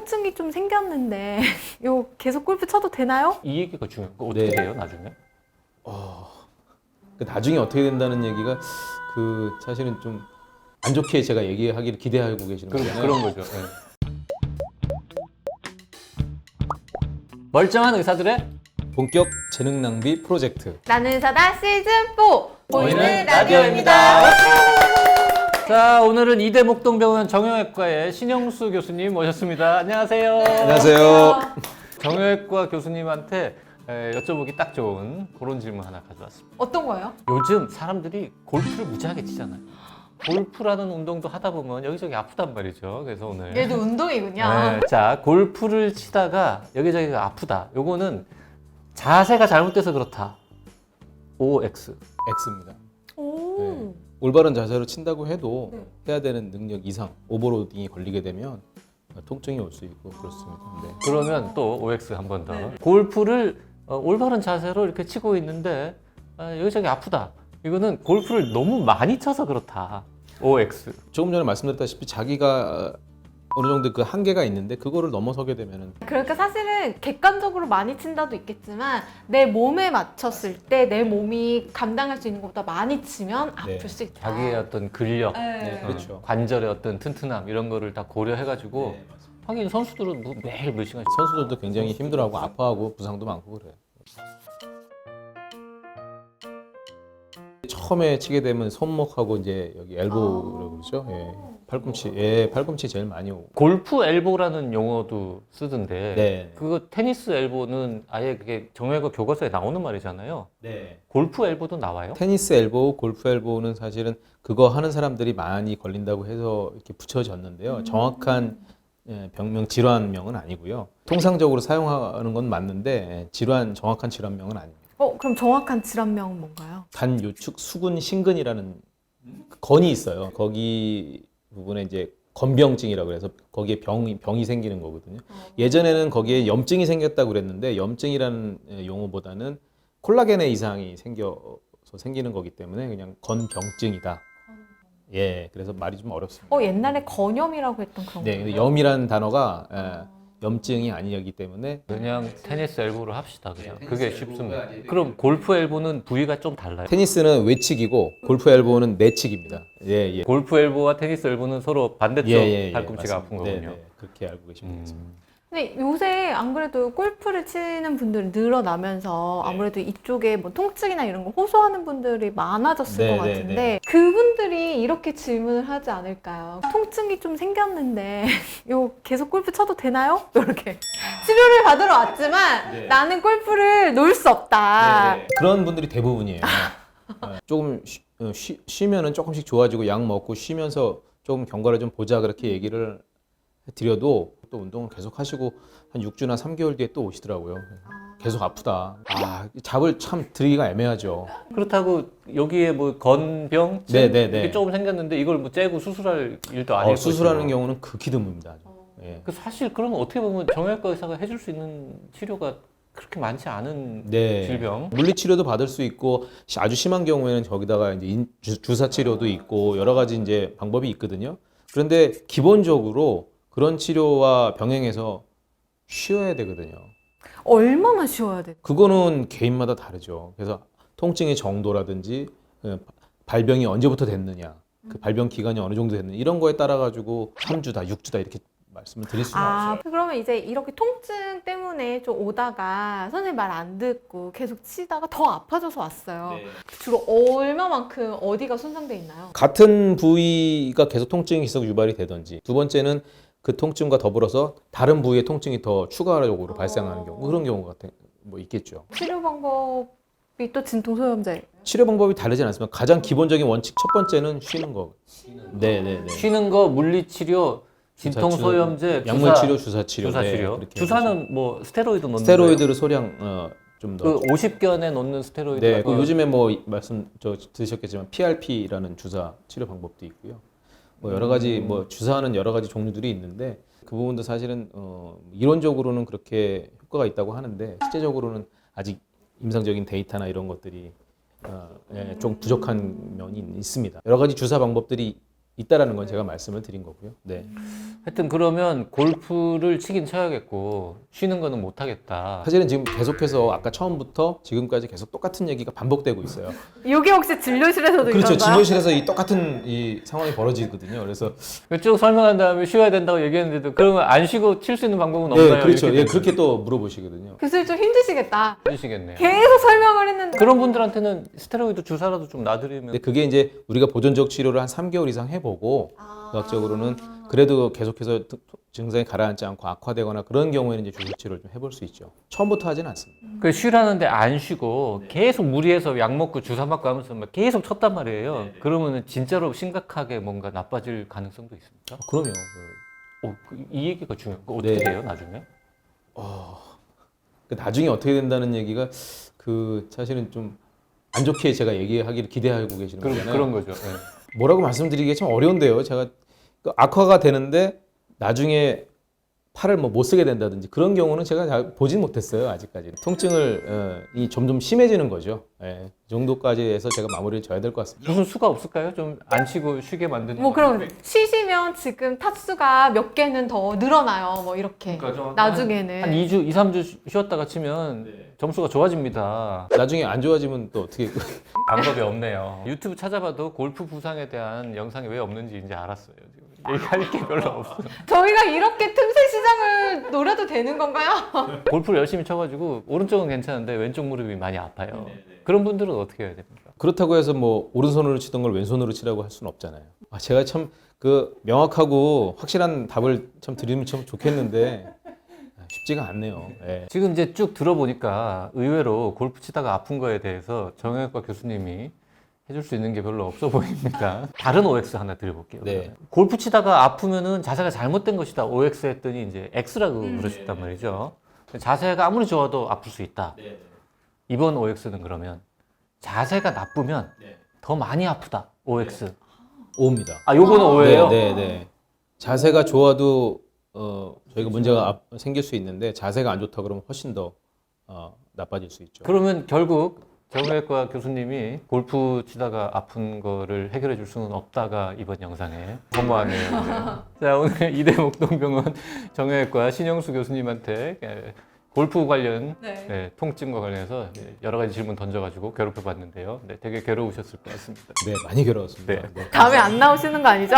통증이 좀 생겼는데 요 계속 골프 쳐도 되나요? 이 얘기가 중요해요. 어떻게 네. 돼요, 나중에? 나중에 어떻게 된다는 얘기가 사실은 좀 안 좋게 제가 얘기하기를 기대하고 계시는 거잖아요. 그런 거죠. 예. 멀쩡한 의사들의 본격 재능 낭비 프로젝트. 나는 사다 시즌 4 보이는 라디오입니다. 라디오입니다. 자, 오늘은 이대목동병원 정형외과의 신영수 교수님 모셨습니다. 안녕하세요. 안녕하세요. 정형외과 교수님한테 여쭤보기 딱 좋은 그런 질문 하나 가져왔습니다. 어떤 거요? 요즘 사람들이 골프를 무지하게 치잖아요. 골프라는 운동도 하다 보면 여기저기 아프단 말이죠. 그래서 오늘 얘도 운동이군요. 네, 자, 골프를 치다가 여기저기가 아프다. 요거는 자세가 잘못돼서 그렇다. OX. X입니다. 오. 네. 올바른 자세로 친다고 해도 네. 해야 되는 능력 이상 오버로딩이 걸리게 되면 통증이 올 수 있고 그렇습니다. 네. 그러면 또 OX 한 번 더. 네. 골프를 올바른 자세로 이렇게 치고 있는데 여기저기 아프다. 이거는 골프를 너무 많이 쳐서 그렇다. OX. 조금 전에 말씀드렸다시피 자기가 어느 정도 그 한계가 있는데 그거를 넘어서게 되면은 그러니까 사실은 객관적으로 많이 친다도 있겠지만 내 몸에 맞췄을 때 내 몸이 감당할 수 있는 것보다 많이 치면 아플 네. 수 있다. 자기의 어떤 근력, 네. 그렇죠. 관절의 어떤 튼튼함 이런 거를 다 고려해가지고 하긴 선수들은 매일 몇 시간씩 선수들도 굉장히 힘들어하고 아파하고 부상도 많고 그래요. 처음에 치게 되면 손목하고 이제 여기 엘보라고 그러죠. 예. 팔꿈치, 팔꿈치 제일 많이 오고. 골프 엘보라는 용어도 쓰던데 네. 그거 테니스 엘보는 아예 그게 정형외과 교과서에 나오는 말이잖아요. 네. 골프 엘보도 나와요? 테니스 엘보, 골프 엘보는 사실은 그거 하는 사람들이 많이 걸린다고 해서 이렇게 붙여졌는데요. 정확한 병명 질환명은 아니고요. 통상적으로 사용하는 건 맞는데 정확한 질환명은 아닙니다. 그럼 정확한 질환명은 뭔가요? 단요축 수근 신근이라는 건이 있어요. 거기 부분에 이제 건병증이라고 해서 거기에 병이 생기는 거거든요. 예전에는 거기에 염증이 생겼다고 그랬는데 염증이라는 용어보다는 콜라겐의 이상이 생기는 거기 때문에 그냥 건병증이다. 예, 그래서 말이 좀 어렵습니다. 옛날에 건염이라고 했던 그런 네, 거예요? 근데 염이라는 단어가 염증이 아니기 때문에 그냥 테니스 엘보를 합시다. 그냥 그게 쉽습니다. 그럼 골프 엘보는 부위가 좀 달라요? 테니스는 외측이고 골프 엘보는 내측입니다. 예, 예. 골프 엘보와 테니스 엘보는 서로 반대쪽 팔꿈치가 아픈 맞습니다. 거군요. 네, 네. 그렇게 알고 계시면 되겠습니다. 근데 요새 안 그래도 골프를 치는 분들이 늘어나면서 아무래도 이쪽에 뭐 통증이나 이런 거 호소하는 분들이 많아졌을 네, 것 네, 같은데 네. 그분들이 이렇게 질문을 하지 않을까요? 통증이 좀 생겼는데 요 계속 골프 쳐도 되나요? 이렇게 치료를 받으러 왔지만 네. 나는 골프를 놓을 수 없다. 그런 분들이 대부분이에요. 조금 쉬면은 조금씩 좋아지고 약 먹고 쉬면서 조금 경과를 좀 보자 그렇게 얘기를 드려도 또 운동을 계속 하시고 한 6주나 3개월 뒤에 또 오시더라고요. 계속 아프다. 잡을 참 드리기가 애매하죠. 그렇다고 여기에 뭐 건병 네, 네, 이게 네. 조금 생겼는데 이걸 뭐 째고 수술할 일도 아닐 수술하는 것이고. 경우는 극히 드뭅니다. 예. 그 사실 그러면 어떻게 보면 정형외과 의사가 해줄 수 있는 치료가 그렇게 많지 않은 네. 질병. 물리치료도 받을 수 있고 아주 심한 경우에는 저기다가 이제 주사 치료도 있고 여러 가지 이제 방법이 있거든요. 그런데 기본적으로 그런 치료와 병행해서 쉬어야 되거든요. 얼마나 쉬워야 돼? 그거는 개인마다 다르죠. 그래서 통증의 정도라든지 발병이 언제부터 됐느냐, 그 발병 기간이 어느 정도 됐느냐 이런 거에 따라 가지고 3주다, 6주다 이렇게 말씀을 드릴 수는 없어요. 그러면 이제 이렇게 통증 때문에 좀 오다가 선생님 말 안 듣고 계속 치다가 더 아파져서 왔어요. 주로 얼마만큼 어디가 손상돼 있나요? 같은 부위가 계속 통증이 계속 유발이 되든지 두 번째는 그 통증과 더불어서 다른 부위의 통증이 더 추가적으로 발생하는 경우 그런 경우가 뭐 있겠죠. 치료 방법이 또 진통소염제. 치료 방법이 다르진 않습니다. 가장 기본적인 원칙 첫 번째는 쉬는 거. 네네네. 쉬는 거, 물리치료, 진통소염제, 약물 치료, 주사 치료. 주사 네, 치료. 그렇게 주사는 뭐 스테로이드 넣는 스테로이드를 소량 좀 그 더. 50견에 넣는 스테로이드. 네, 그 요즘에 뭐 말씀 들으셨겠지만 PRP라는 주사 치료 방법도 있고요. 뭐 여러 가지 뭐 주사하는 여러 가지 종류들이 있는데 그 부분도 사실은 이론적으로는 그렇게 효과가 있다고 하는데 실제적으로는 아직 임상적인 데이터나 이런 것들이 좀 부족한 면이 있습니다. 여러 가지 주사 방법들이 있다라는 건 제가 말씀을 드린 거고요. 네. 하여튼 그러면 골프를 치긴 쳐야겠고 쉬는 거는 못 하겠다. 사실은 지금 계속해서 아까 처음부터 지금까지 계속 똑같은 얘기가 반복되고 있어요. 이게 혹시 진료실에서도 그렇죠. 이런가요? 진료실에서 이 똑같은 이 상황이 벌어지거든요. 그래서 쭉 설명한 다음에 쉬어야 된다고 얘기했는데도 그러면 안 쉬고 칠 수 있는 방법은 네, 없나요? 그렇죠. 이렇게 예, 그렇게 또 물어보시거든요. 교수님 좀 힘드시겠다. 해주시겠네요. 계속 설명을 했는데. 그런 분들한테는 스테로이드 주사라도 좀 놔드리면 근데 그게 이제 우리가 보존적 치료를 한 3개월 이상 해보고 과학적으로는 그래도 계속해서 증상이 가라앉지 않고 악화되거나 그런 경우에는 이제 주사 치료를 좀 해볼 수 있죠. 처음부터 하진 않습니다. 그 쉬라는데 안 쉬고 계속 무리해서 약 먹고 주사 맞고 하면서 막 계속 쳤단 말이에요. 그러면은 진짜로 심각하게 뭔가 나빠질 가능성도 있습니까? 그럼요. 이 얘기가 중요해요. 어떻게 네. 돼요, 나중에? 그 나중에 어떻게 된다는 얘기가 그 사실은 좀 안 좋게 제가 얘기하기를 기대하고 계시는 거잖아요. 그런 거죠. 예. 뭐라고 말씀드리기 참 어려운데요. 제가 그 악화가 되는데 나중에 팔을 뭐 못 쓰게 된다든지 그런 경우는 제가 잘 보진 못했어요. 아직까지. 통증을 이 점점 심해지는 거죠. 예. 그 정도까지 해서 제가 마무리를 져야 될 것 같습니다. 무슨 수가 없을까요? 좀 안 쉬고 쉬게 만드는. 뭐 그럼 쉬시면 지금 타수가 몇 개는 더 늘어나요. 뭐 이렇게. 그러니까 좀 나중에는. 한 2주, 2, 3주 쉬었다가 치면 점수가 좋아집니다. 나중에 안 좋아지면 또 어떻게 방법이 없네요. 유튜브 찾아봐도 골프 부상에 대한 영상이 왜 없는지 이제 알았어요. 지금. 얘기할 게 별로 없어요. 저희가 이렇게 틈새 시장을 노려도 되는 건가요? 골프를 열심히 쳐가지고 오른쪽은 괜찮은데 왼쪽 무릎이 많이 아파요. 그런 분들은 어떻게 해야 됩니까? 그렇다고 해서 뭐 오른손으로 치던 걸 왼손으로 치라고 할 수는 없잖아요. 제가 참 그 명확하고 확실한 답을 참 드리면 참 좋겠는데 쉽지가 않네요. 예. 지금 이제 쭉 들어보니까 의외로 골프 치다가 아픈 거에 대해서 정형외과 교수님이 해줄 수 있는 게 별로 없어 보입니다. 다른 OX 하나 드려볼게요. 네. 그러면. 골프 치다가 아프면은 자세가 잘못된 것이다. OX 했더니 이제 X라고 부르셨단 말이죠. 자세가 아무리 좋아도 아플 수 있다. 이번 OX는 그러면 자세가 나쁘면 더 많이 아프다. OX. O입니다. 아, 요거는 O예요? 네. 자세가 좋아도 저희가 문제가 생길 수 있는데 자세가 안 좋다 그러면 훨씬 더 나빠질 수 있죠. 그러면 결국 정형외과 교수님이 골프 치다가 아픈 거를 해결해 줄 수는 없다가 이번 영상에 허무하네요. 자, 오늘 이대목동병원 정형외과 신영수 교수님한테 골프 관련 통증과 관련해서 여러 가지 질문 던져가지고 괴롭혀 봤는데요. 되게 괴로우셨을 것 같습니다. 네, 많이 괴로웠습니다. 네. 다음에 안 나오시는 거 아니죠?